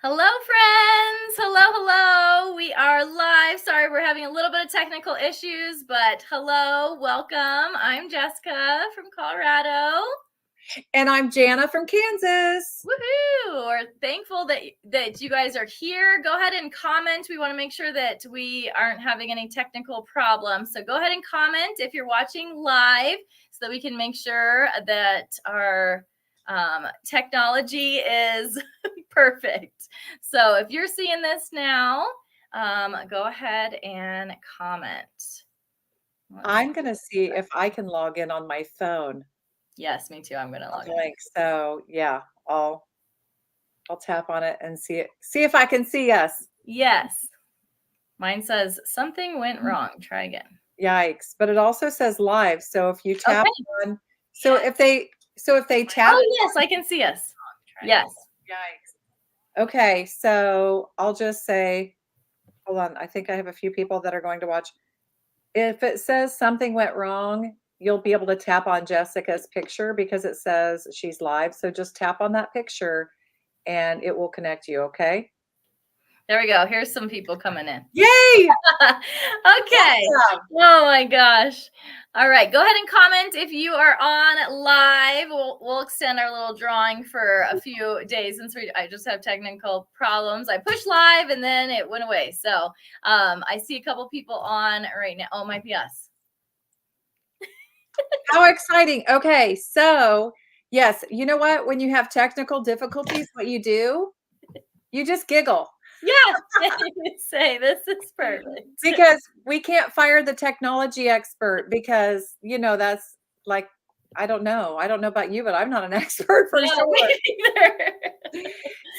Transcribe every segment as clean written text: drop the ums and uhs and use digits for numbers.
Hello, friends. Hello. We are live. Sorry, we're having a little bit of technical issues, but hello, welcome. I'm Jessica from Colorado. And I'm Jana from Kansas. Woohoo! We're thankful that you guys are here. Go ahead and comment. We want to make sure that we aren't having any technical problems. So go ahead and comment if you're watching live so that we can make sure that our technology is perfect. So if you're seeing this now, go ahead and comment. I'm going to see if I can log in on my phone. Yes, me too. I'm going to log in. So yeah, I'll tap on it and see if I can see us. Yes. Mine says something went wrong. Try again. Yikes. But it also says live. So if you tap on, if they tap. Oh, yes, I can see us. Yes. Yikes. Okay. So I'll just say, hold on. I think I have a few people that are going to watch. If it says something went wrong, you'll be able to tap on Jessica's picture because it says she's live. So just tap on that picture and it will connect you. Okay. There we go. Here's some people coming in. Yay! Okay. Oh my gosh. All right. Go ahead and comment if you are on live. We'll extend our little drawing for a few days since I just have technical problems. I pushed live and then it went away. So I see a couple people on right now. Oh, it might be us. How exciting. Okay. So yes, you know what? When you have technical difficulties, what you do, you just giggle. Yeah, say this is perfect. Because we can't fire the technology expert because, that's like, I don't know about you, but I'm not an expert for sure.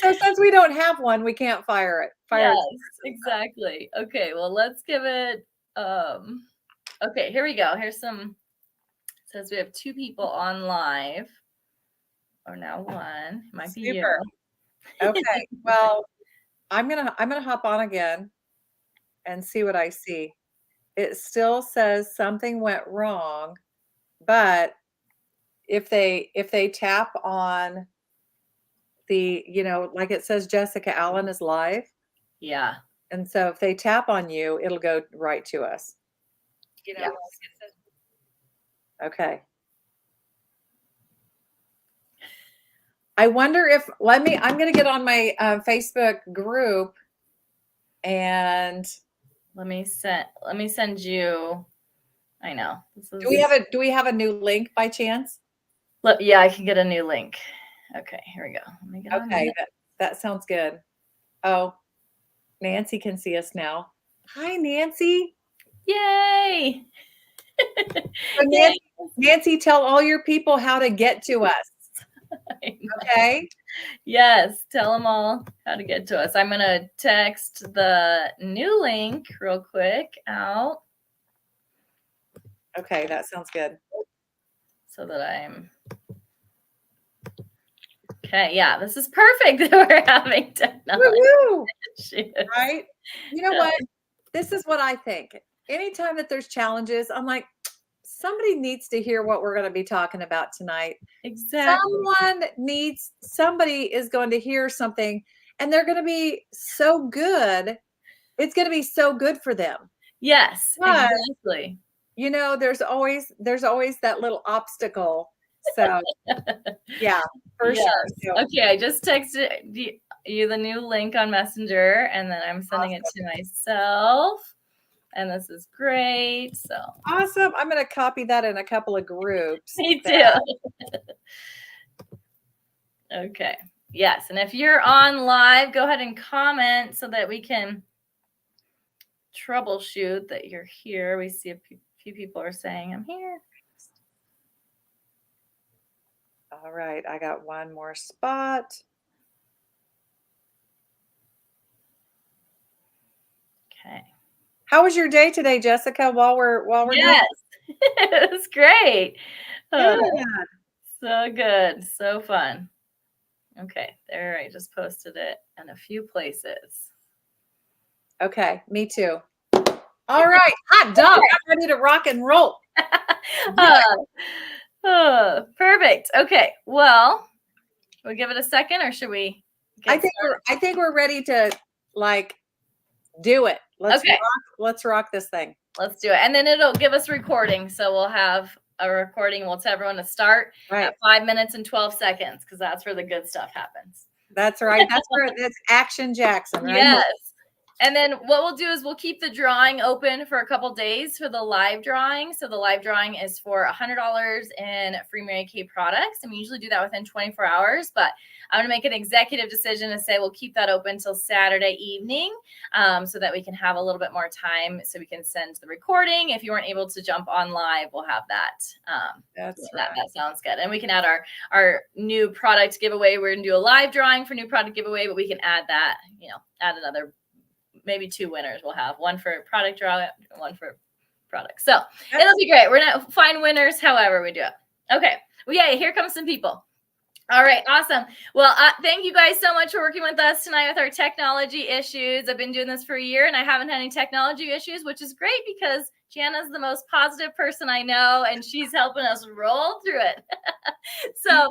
So since we don't have one, we can't fire it. Yes, exactly. Okay, well, let's give it, okay, here we go. Here's some, it says we have 2 people on live. Or now 1. Might be you. Okay, well, I'm gonna hop on again and see what I see. It still says something went wrong, but if they tap on the, like it says Jessica Allen is live. Yeah. And so if they tap on you, it'll go right to us. Yeah. Okay. I wonder if I'm going to get on my Facebook group and let me send you. I know. Do we have a new link by chance? Yeah, I can get a new link. Okay, here we go. Let me get on. Okay, that sounds good. Oh, Nancy can see us now. Hi, Nancy. Yay! So Nancy, tell all your people how to get to us. Okay. Yes, tell them all how to get to us. I'm going to text the new link real quick out. Okay, that sounds good. So that I'm... Okay, yeah, this is perfect that we're having technology. Right? You know what? This is what I think. Anytime that there's challenges, I'm like, somebody needs to hear what we're going to be talking about tonight. Exactly. Somebody is going to hear something and they're going to be so good. It's going to be so good for them. Yes, exactly. There's always that little obstacle. So yeah, for sure. Okay, I just texted you the new link on Messenger and then I'm sending it to myself. And this is great. So awesome. I'm going to copy that in a couple of groups. Me too. Okay. Yes. And if you're on live, go ahead and comment so that we can troubleshoot that you're here. We see a few people are saying, I'm here. All right. I got one more spot. Okay. How was your day today, Jessica? While we're yes, it was great. Yeah. So good, so fun. Okay, there I just posted it in a few places. Okay, me too. All right, hot dog. I'm ready to rock and roll. Perfect. Okay, well, we'll give it a second, or should we get I think we're ready to like do it. Okay. Let's rock this thing. Let's do it. And then it'll give us recording. So we'll have a recording. We'll tell everyone to start at 5 minutes and 12 seconds because that's where the good stuff happens. That's right. That's Action Jackson, right? Yes. And then what we'll do is we'll keep the drawing open for a couple days for the live drawing. So the live drawing is for $100 in free Mary Kay products. And we usually do that within 24 hours, but I'm going to make an executive decision to say we'll keep that open until Saturday evening so that we can have a little bit more time so we can send the recording. If you weren't able to jump on live, we'll have that. That's right. That sounds good. And we can add our new product giveaway. We're going to do a live drawing for new product giveaway, but we can add that, add another maybe 2 winners. We'll have one for product draw, one for product. So it'll be great. We're going to find winners however we do it. Okay. Well, yeah, here comes some people. All right. Awesome. Well, thank you guys so much for working with us tonight with our technology issues. I've been doing this for a year and I haven't had any technology issues, which is great because Jana's the most positive person I know and she's helping us roll through it. So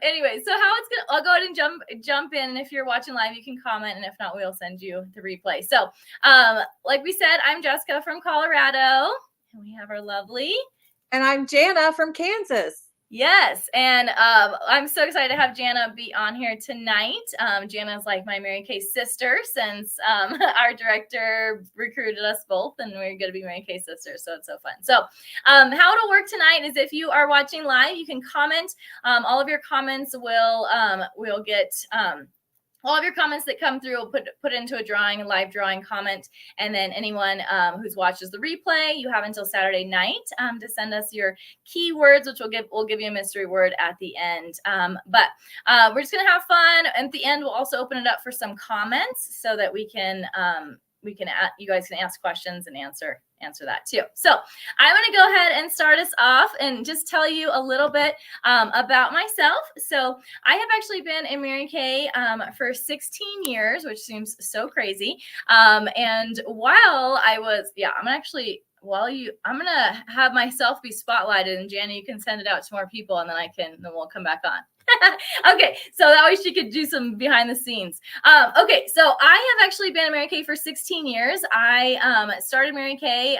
anyway, so how it's gonna, I'll go ahead and jump in, and if you're watching live you can comment, and if not we'll send you the replay. So like we said, I'm Jessica from Colorado and we have our lovely, and I'm Jana from Kansas. Yes. And I'm so excited to have Jana be on here tonight. Jana is like my Mary Kay sister since our director recruited us both and we're going to be Mary Kay sisters. So it's so fun. So how it'll work tonight is if you are watching live, you can comment. All of your comments will get all of your comments that come through, we'll put into a drawing, a live drawing comment. And then anyone who's watches the replay, you have until Saturday night to send us your keywords, which we'll give you a mystery word at the end. But we're just gonna have fun. At the end, we'll also open it up for some comments so that you guys can ask questions and answer that too. So I'm going to go ahead and start us off and just tell you a little bit about myself. So I have actually been in Mary Kay for 16 years, which seems so crazy. And while I was, I'm going to have myself be spotlighted, and Jana, you can send it out to more people and then we'll come back on. Okay, so that way she could do some behind the scenes. Okay, so I have actually been in Mary Kay for 16 years. I started Mary Kay.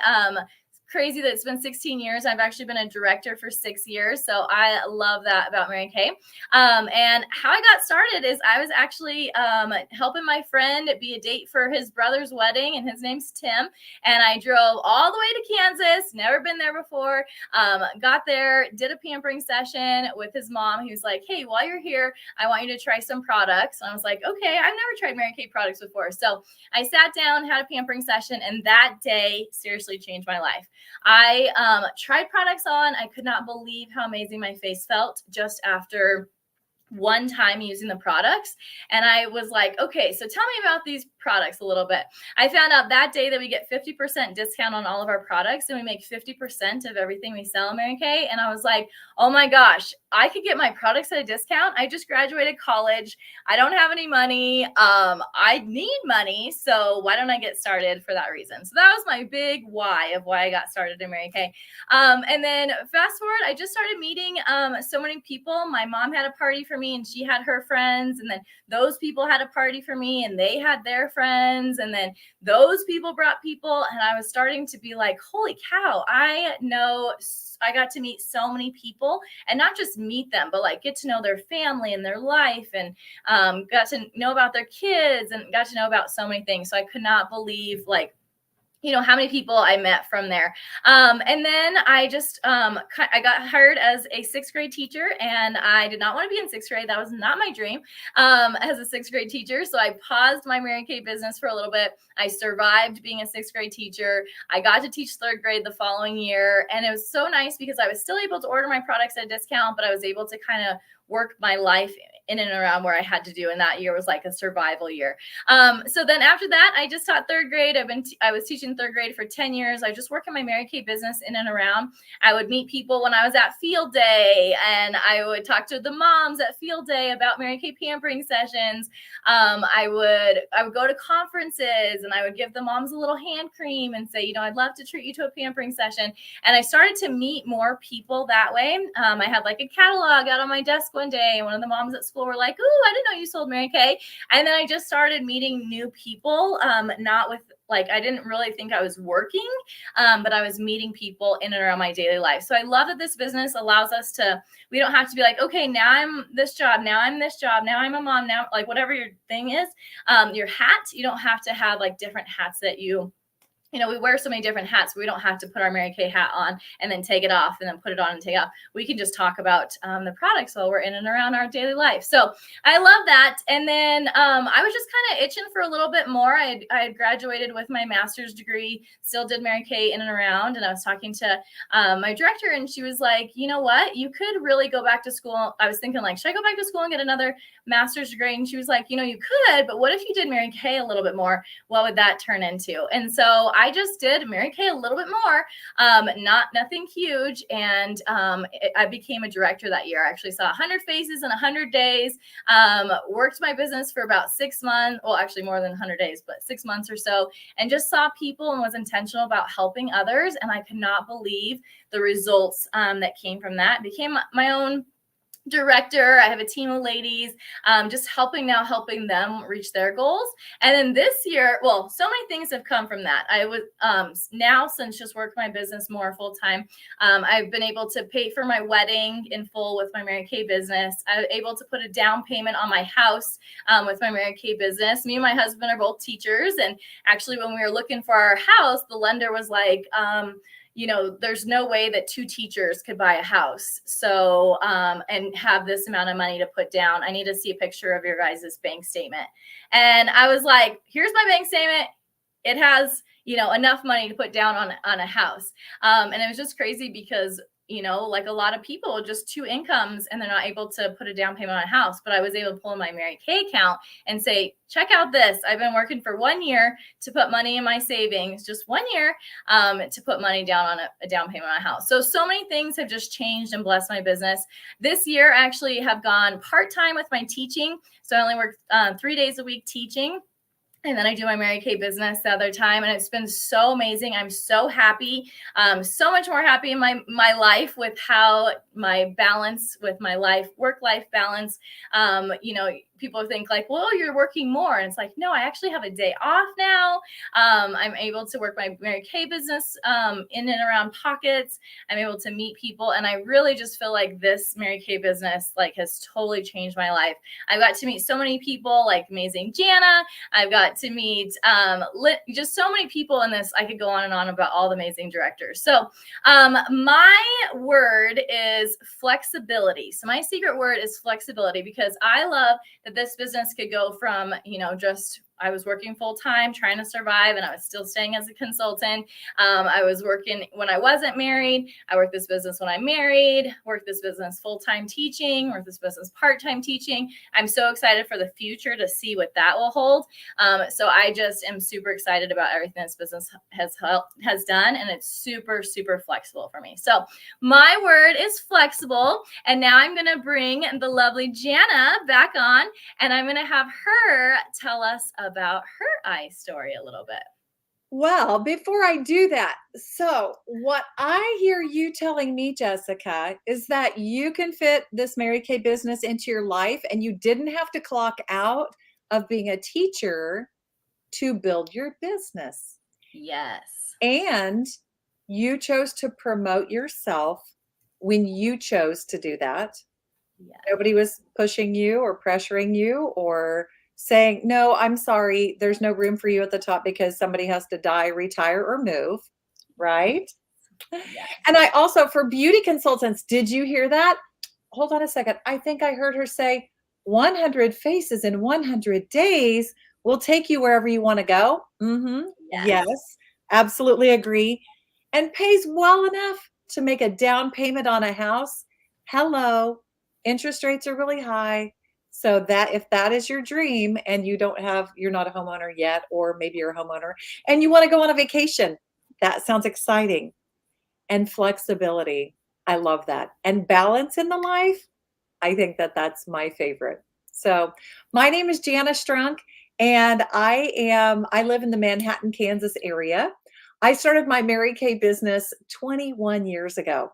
Crazy that it's been 16 years. I've actually been a director for 6 years. So I love that about Mary Kay. And how I got started is I was actually helping my friend be a date for his brother's wedding, and his name's Tim. And I drove all the way to Kansas, never been there before, got there, did a pampering session with his mom. He was like, hey, while you're here, I want you to try some products. And I was like, okay, I've never tried Mary Kay products before. So I sat down, had a pampering session, and that day seriously changed my life. I tried products on. I could not believe how amazing my face felt just after one time using the products. And I was like, okay, so tell me about these products a little bit. I found out that day that we get 50% discount on all of our products, and we make 50% of everything we sell in Mary Kay. And I was like, oh my gosh, I could get my products at a discount. I just graduated college. I don't have any money. I need money. So why don't I get started for that reason? So that was my big why of why I got started in Mary Kay. And then fast forward, I just started meeting so many people. My mom had a party for me and she had her friends. And then those people had a party for me and they had their friends. And then those people brought people. And I was starting to be like, holy cow, I got to meet so many people, and not just meet them, but like get to know their family and their life, and got to know about their kids and got to know about so many things. So I could not believe how many people I met from there. And then I just, I got hired as a 6th grade teacher, and I did not want to be in 6th grade. That was not my dream as a 6th grade teacher. So I paused my Mary Kay business for a little bit. I survived being a 6th grade teacher. I got to teach 3rd grade the following year. And it was so nice because I was still able to order my products at a discount, but I was able to kind of work my life in and around where I had to do. And that year was like a survival year. So then after that, I just taught 3rd grade. I was teaching 3rd grade for 10 years. I just worked in my Mary Kay business in and around. I would meet people when I was at field day, and I would talk to the moms at field day about Mary Kay pampering sessions. I would go to conferences, and I would give the moms a little hand cream and say, I'd love to treat you to a pampering session. And I started to meet more people that way. I had like a catalog out on my desk one day, and one of the moms at school school were like, "Ooh, I didn't know you sold Mary Kay." And then I just started meeting new people, not with like, I didn't really think I was working, but I was meeting people in and around my daily life. So I love that this business allows us to, we don't have to be like, okay, now I'm this job, now I'm this job, now I'm a mom, now like whatever your thing is, your hat, you don't have to have like different hats that you know, we wear so many different hats. We don't have to put our Mary Kay hat on and then take it off and then put it on and take it off. We can just talk about the products while we're in and around our daily life. So I love that. And then I was just kind of itching for a little bit more. I had graduated with my master's degree, still did Mary Kay in and around. And I was talking to my director, and she was like, you know what? You could really go back to school. I was thinking like, should I go back to school and get another master's degree? And she was like, you know, you could, but what if you did Mary Kay a little bit more? What would that turn into? And so I just did Mary Kay a little bit more, nothing huge. And I became a director that year. I actually saw 100 faces in 100 days, worked my business for about 6 months. Well, actually more than 100 days, but 6 months or so, and just saw people and was intentional about helping others. And I could not believe the results that came from that. Became my own director. I have a team of ladies, just helping them reach their goals. And then this year, well, so many things have come from that. I was now, since just work my business more full time, I've been able to pay for my wedding in full with my Mary Kay business. I was able to put a down payment on my house with my Mary Kay business. Me and my husband are both teachers, and actually, when we were looking for our house, the lender was like, you know, there's no way that 2 teachers could buy a house. So, and have this amount of money to put down. I need to see a picture of your guys' bank statement. And I was like, here's my bank statement. It has, you know, enough money to put down on a house. And it was just crazy because, you know, like a lot of people, just 2 incomes and they're not able to put a down payment on a house. But I was able to pull in my Mary Kay account and say, check out this. I've been working for 1 year to put money in my savings, just 1 year, to put money down on a down payment on a house. So many things have just changed and blessed my business. This year, I actually have gone part-time with my teaching. So I only work 3 days a week teaching. And then I do my Mary Kay business the other time. And it's been so amazing. I'm so happy, so much more happy in my life with how my balance with my life, work-life balance, you know, people think like, well, you're working more. And it's like, no, I actually have a day off now. I'm able to work my Mary Kay business in and around pockets. I'm able to meet people. And I really just feel like this Mary Kay business like has totally changed my life. I've got to meet so many people like amazing Jana. I've got to meet just so many people in this. I could go on and on about all the amazing directors. So my word is flexibility. So my secret word is flexibility, because I love that this business could go from, you know, just I was working full time trying to survive, and I was still staying as a consultant. I was working when I wasn't married. I worked this business when I'm married, worked this business full time teaching, worked this business part time teaching. I'm so excited for the future to see what that will hold. So I just am super excited about everything this business has done, and it's super, super flexible for me. So my word is flexible. And now I'm going to bring the lovely Jana back on, and I'm going to have her tell us about her eye story a little bit. Well, before I do that, so what I hear you telling me, Jessica, is that you can fit this Mary Kay business into your life, and you didn't have to clock out of being a teacher to build your business. Yes. And you chose to promote yourself when you chose to do that. Yes. Nobody was pushing you or pressuring you or saying, no, I'm sorry, there's no room for you at the top because somebody has to die, retire, or move, right? Yes. And I also, for beauty consultants, did you hear that? Hold on a second. I think I heard her say 100 faces in 100 days will take you wherever you want to go. Yes. Yes, absolutely agree. And pays well enough to make a down payment on a house. Hello, interest rates are really high. So that if that is your dream and you're not a homeowner yet, or maybe you're a homeowner and you want to go on a vacation, that sounds exciting. And flexibility. I love that. And balance in the life. I think that that's my favorite. So my name is Jana Strunk, and I live in the Manhattan, Kansas area. I started my Mary Kay business 21 years ago.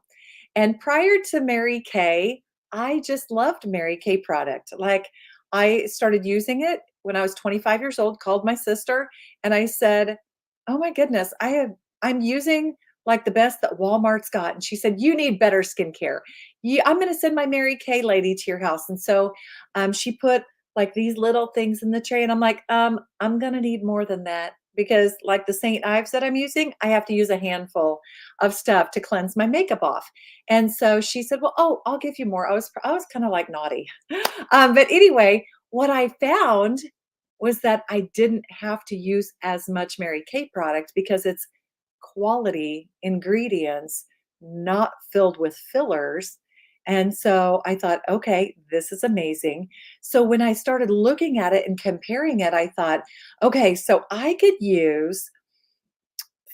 And prior to Mary Kay, I just loved Mary Kay product. Like, I started using it when I was 25 years old, called my sister, and I said, "Oh my goodness, I'm using like the best that Walmart's got." And she said, "You need better skincare. I'm going to send my Mary Kay lady to your house." And so she put like these little things in the tray, and I'm like, I'm going to need more than that because like the St. Ives that I'm using, I have to use a handful of stuff to cleanse my makeup off. And so she said, "Well, oh, I'll give you more." I was kind of like naughty. But anyway, what I found was that I didn't have to use as much Mary Kay product because it's quality ingredients, not filled with fillers. And so I thought, okay, this is amazing. So when I started looking at it and comparing it, I thought, okay, so I could use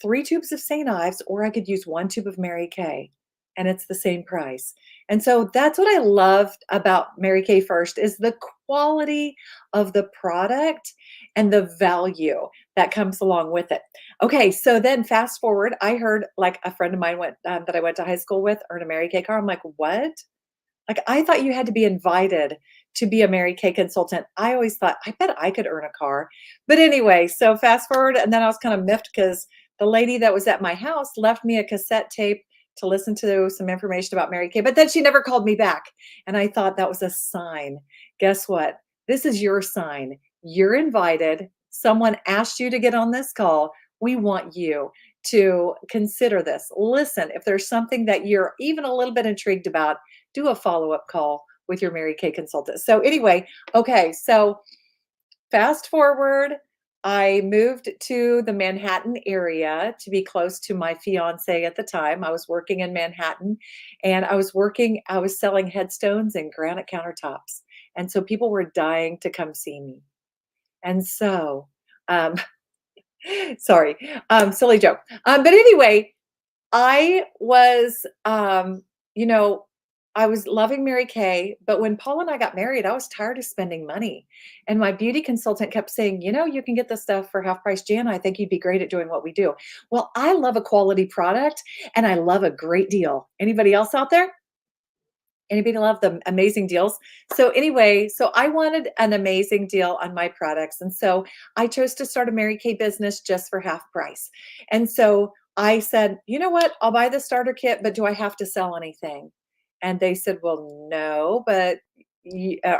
3 tubes of St. Ives, or I could use 1 tube of Mary Kay, and it's the same price. And so that's what I loved about Mary Kay First is the quality of the product and the value that comes along with it. Okay, so then fast forward, I heard like a friend of mine that I went to high school with earn a Mary Kay car. I'm like, "What?" Like, I thought you had to be invited to be a Mary Kay consultant. I always thought, I bet I could earn a car. But anyway, so fast forward, and then I was kind of miffed because the lady that was at my house left me a cassette tape to listen to some information about Mary Kay, but then she never called me back. And I thought that was a sign. Guess what? This is your sign. You're invited. Someone asked you to get on this call. We want you to consider this. Listen, if there's something that you're even a little bit intrigued about, do a follow-up call with your Mary Kay consultant. So anyway, okay, so fast forward, I moved to the Manhattan area to be close to my fiance at the time. I was working in Manhattan and I was selling headstones and granite countertops. And so people were dying to come see me. And so, um, sorry, silly joke. But anyway, I was, you know, I was loving Mary Kay, but when Paul and I got married, I was tired of spending money. And my beauty consultant kept saying, you can get this stuff for half price. Jana, I think you'd be great at doing what we do. Well, I love a quality product and I love a great deal. Anybody else out there? Anybody love the amazing deals? So anyway, so I wanted an amazing deal on my products. And so I chose to start a Mary Kay business just for half price. And so I said, you know what? I'll buy the starter kit, but do I have to sell anything? And they said, well, no, but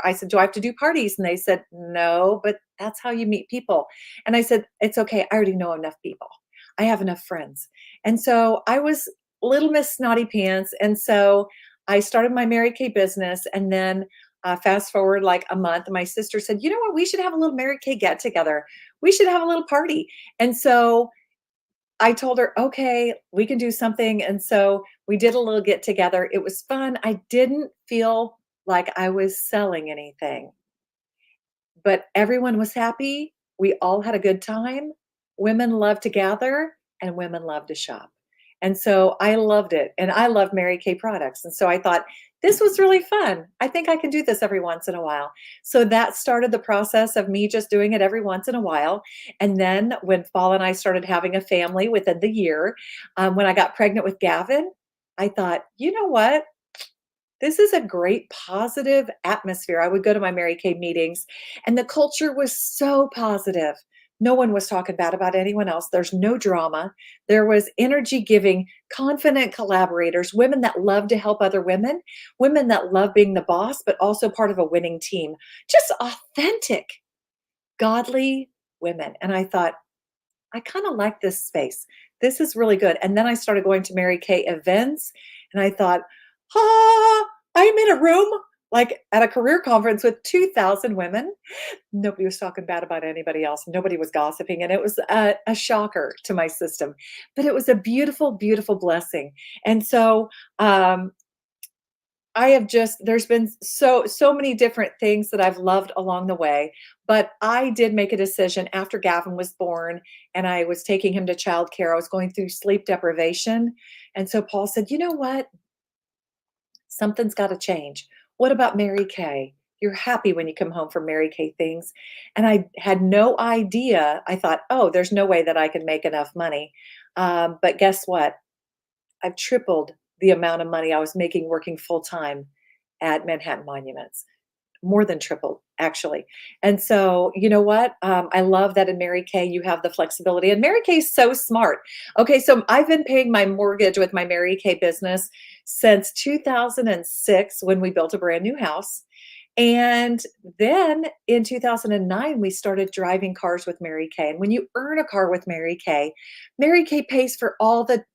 I said, do I have to do parties? And they said, no, but that's how you meet people. And I said, it's okay. I already know enough people. I have enough friends. And so I was little Miss Snotty Pants. And so I started my Mary Kay business, and then fast forward like a month, my sister said, "You know what? We should have a little Mary Kay get together. We should have a little party." And so I told her, "Okay, we can do something." And so we did a little get together. It was fun. I didn't feel like I was selling anything, but everyone was happy. We all had a good time. Women love to gather and women love to shop. And so I loved it. And I love Mary Kay products. And so I thought, this was really fun. I think I can do this every once in a while. So that started the process of me just doing it every once in a while. And then when Paul and I started having a family within the year, when I got pregnant with Gavin, I thought, you know what? This is a great positive atmosphere. I would go to my Mary Kay meetings, and the culture was so positive. No one was talking bad about anyone else. There's no drama. There was energy giving, confident collaborators, women that love to help other women that love being the boss, but also part of a winning team. Just authentic, godly women. And I thought, I kind of like this space. This is really good. And then I started going to Mary Kay events, and I thought, I'm in a room like at a career conference with 2,000 women. Nobody was talking bad about anybody else. Nobody was gossiping. And it was a shocker to my system. But it was a beautiful, beautiful blessing. And so I have just there's been so many different things that I've loved along the way, but I did make a decision after Gavin was born and I was taking him to childcare. I was going through sleep deprivation. And so Paul said, "You know what? Something's got to change. What about Mary Kay? You're happy when you come home from Mary Kay things." And I had no idea. I thought, oh, there's no way that I can make enough money. But guess what? I've tripled the amount of money I was making working full time at Manhattan Monuments, more than tripled, actually. And so, you know what? I love that in Mary Kay, you have the flexibility. And Mary Kay's so smart. Okay, so I've been paying my mortgage with my Mary Kay business since 2006 when we built a brand new house. And then in 2009, we started driving cars with Mary Kay. And when you earn a car with Mary Kay pays for all the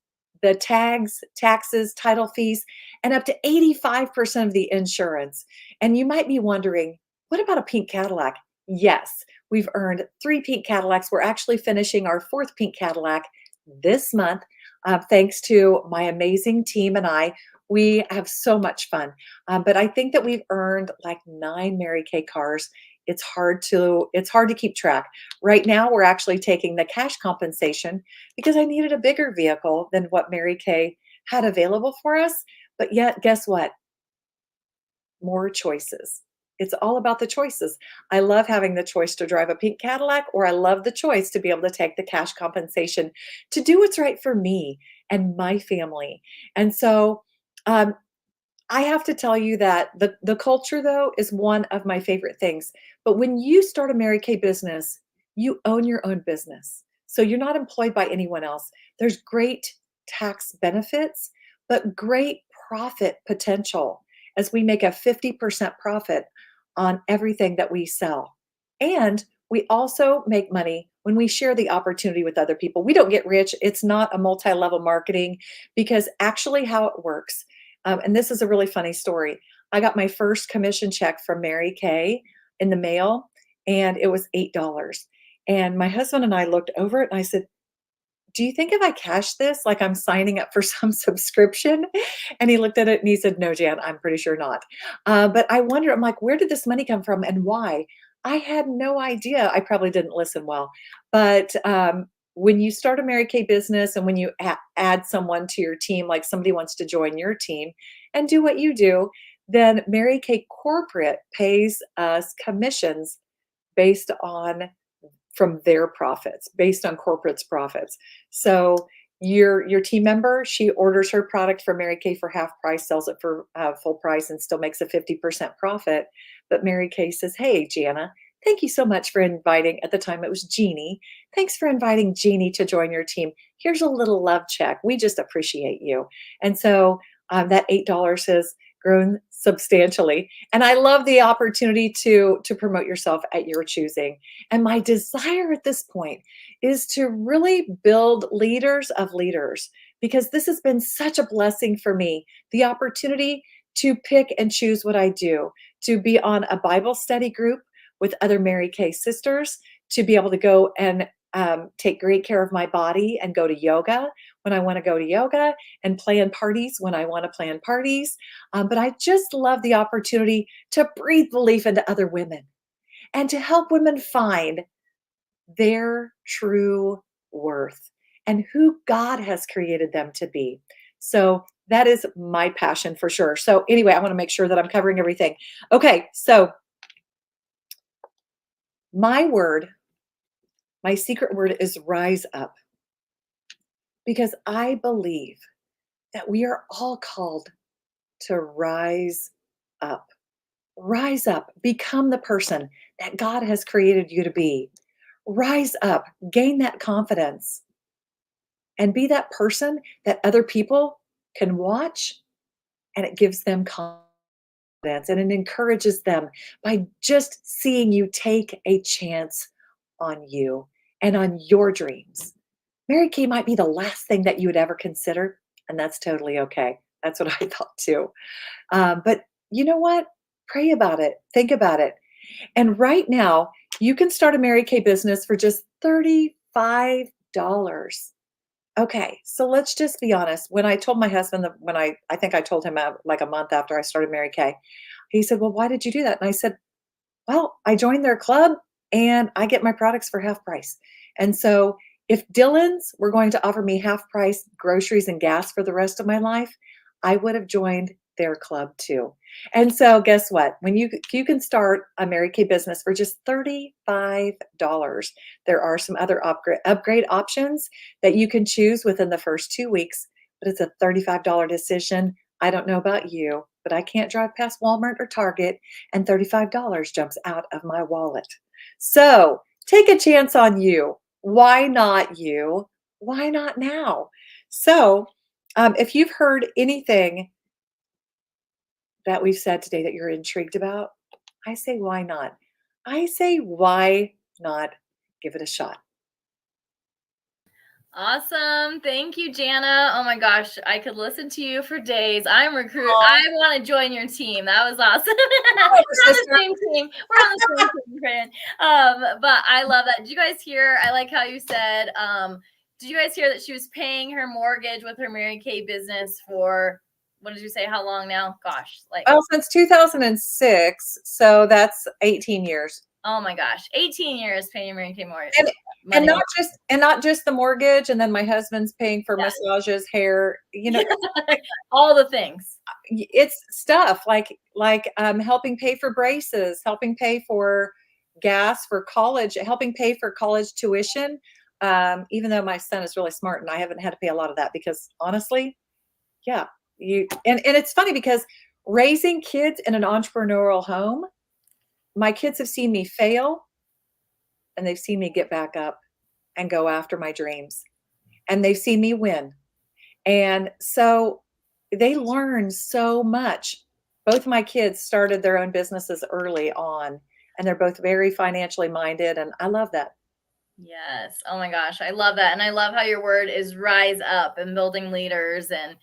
tags, taxes, title fees, and up to 85% of the insurance. And you might be wondering, what about a pink Cadillac? Yes, we've earned 3 pink Cadillacs. We're actually finishing our 4th pink Cadillac this month, thanks to my amazing team and I. We have so much fun. But I think that we've earned like 9 Mary Kay cars. It's hard to keep track. Right now, we're actually taking the cash compensation because I needed a bigger vehicle than what Mary Kay had available for us. But yet, guess what? More choices. It's all about the choices. I love having the choice to drive a pink Cadillac, or I love the choice to be able to take the cash compensation to do what's right for me and my family. And so, um, I have to tell you that the culture though is one of my favorite things. But when you start a Mary Kay business, you own your own business. So you're not employed by anyone else. There's great tax benefits, but great profit potential as we make a 50% profit on everything that we sell. And we also make money when we share the opportunity with other people. We don't get rich. It's not a multi-level marketing because actually how it works, and this is a really funny story. I got my first commission check from Mary Kay in the mail, and it was $8. And my husband and I looked over it, and I said, "Do you think if I cash this, like I'm signing up for some subscription?" And he looked at it and he said, "No, Jan, I'm pretty sure not." But I wonder, I'm like, where did this money come from and why? I had no idea. I probably didn't listen well. But when you start a Mary Kay business and when you add someone to your team, like somebody wants to join your team and do what you do, then Mary Kay Corporate pays us commissions based on from their profits, based on corporate's profits. So your team member, she orders her product from Mary Kay for half price, sells it for full price, and still makes a 50% profit. But Mary Kay says, "Hey, Jana, thank you so much for inviting." At the time, it was Jeannie. "Thanks for inviting Jeannie to join your team. Here's a little love check. We just appreciate you." And so that $8 has grown substantially. And I love the opportunity to promote yourself at your choosing. And my desire at this point is to really build leaders of leaders because this has been such a blessing for me. The opportunity to pick and choose what I do, to be on a Bible study group with other Mary Kay sisters, to be able to go and take great care of my body and go to yoga when I want to go to yoga and plan parties when I want to plan parties. But I just love the opportunity to breathe belief into other women and to help women find their true worth and who God has created them to be. So that is my passion for sure. So, anyway, I want to make sure that I'm covering everything. Okay, so my word, my secret word is rise up because I believe that we are all called to rise up. Rise up, become the person that God has created you to be. Rise up, gain that confidence, and be that person that other people can watch and it gives them confidence and it encourages them by just seeing you take a chance on you and on your dreams. Mary Kay might be the last thing that you would ever consider, and that's totally okay. That's what I thought too. But you know what? Pray about it, think about it. And right now, you can start a Mary Kay business for just $35. Okay, so let's just be honest. When I told my husband that I think I told him like a month after I started Mary Kay, he said, "Well, why did you do that?" And I said, "Well, I joined their club and I get my products for half price." And so if Dylan's were going to offer me half price groceries and gas for the rest of my life, I would have joined their club too. And so guess what? When you can start a Mary Kay business for just $35. There are some other upgrade options that you can choose within the first 2 weeks, but it's a $35 decision. I don't know about you, but I can't drive past Walmart or Target and $35 jumps out of my wallet. So take a chance on you. Why not you? Why not now? So, if you've heard anything that we've said today that you're intrigued about, I say, why not? I say, why not give it a shot? Awesome. Thank you, Jana. Oh my gosh, I could listen to you for days. I'm recruit. Aw, I want to join your team. That was awesome. come over, We're on the sister. same team. We're on the same team, friend. But I love that. Did you guys hear? I like how you said, did you guys hear that she was paying her mortgage with her Mary Kay business for, what did you say? How long now? Gosh, like, Oh, since 2006, so that's 18 years. oh my gosh, 18 years paying your Mary Kay mortgage. And Money. not just the mortgage, and then my husband's paying for Yes. massages, hair, All the things. it's stuff like helping pay for braces, helping pay for gas for college, helping pay for college tuition. Even though my son is really smart and I haven't had to pay a lot of that because honestly, yeah, and it's funny because raising kids in an entrepreneurial home, my kids have seen me fail and they've seen me get back up and go after my dreams. And they've seen me win. And so they learn so much. Both my kids started their own businesses early on, and they're both very financially minded. And I love that. Yes. Oh my gosh. I love that. And I love how your word is rise up and building leaders. And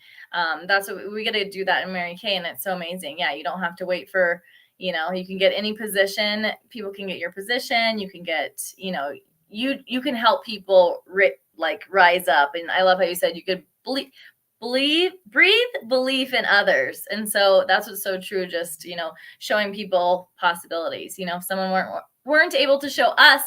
that's what we get to do that in Mary Kay. And it's so amazing. Yeah. You don't have to wait for, you can get any position. People can get your position. You can get, you can help people like rise up. And I love how you said you could breathe belief in others. And so that's what's so true. Just, showing people possibilities. If someone weren't able to show us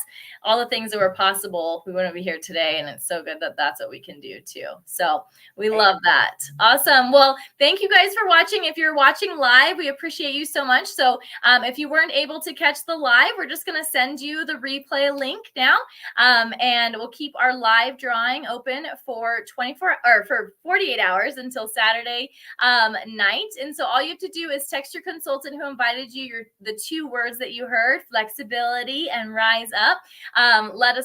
all the things that were possible, we wouldn't be here today. And it's so good that that's what we can do too. So we love that. Awesome. Well, thank you guys for watching. If you're watching live, we appreciate you so much. So if you weren't able to catch the live, we're just going to send you the replay link now. And we'll keep our live drawing open for 48 hours until Saturday night. And so all you have to do is text your consultant who invited you the 2 words that you heard, flexibility and rise up. Let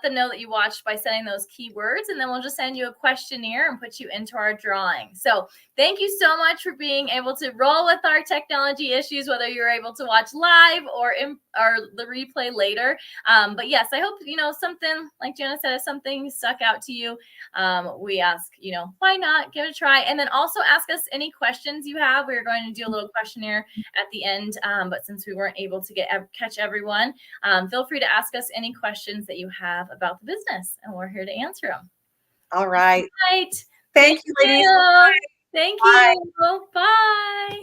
them know that you watched by sending those keywords, and then we'll just send you a questionnaire and put you into our drawing. So thank you so much for being able to roll with our technology issues, whether you're able to watch live or the replay later. But yes, I hope, something like Jenna said, if something stuck out to you, we ask, why not give it a try? And then also ask us any questions you have. We're going to do a little questionnaire at the end. But since we weren't able to catch everyone, feel free to ask us any questions that you have about the business, and we're here to answer them. All right. All right. Thank you, ladies. Thank you. Bye.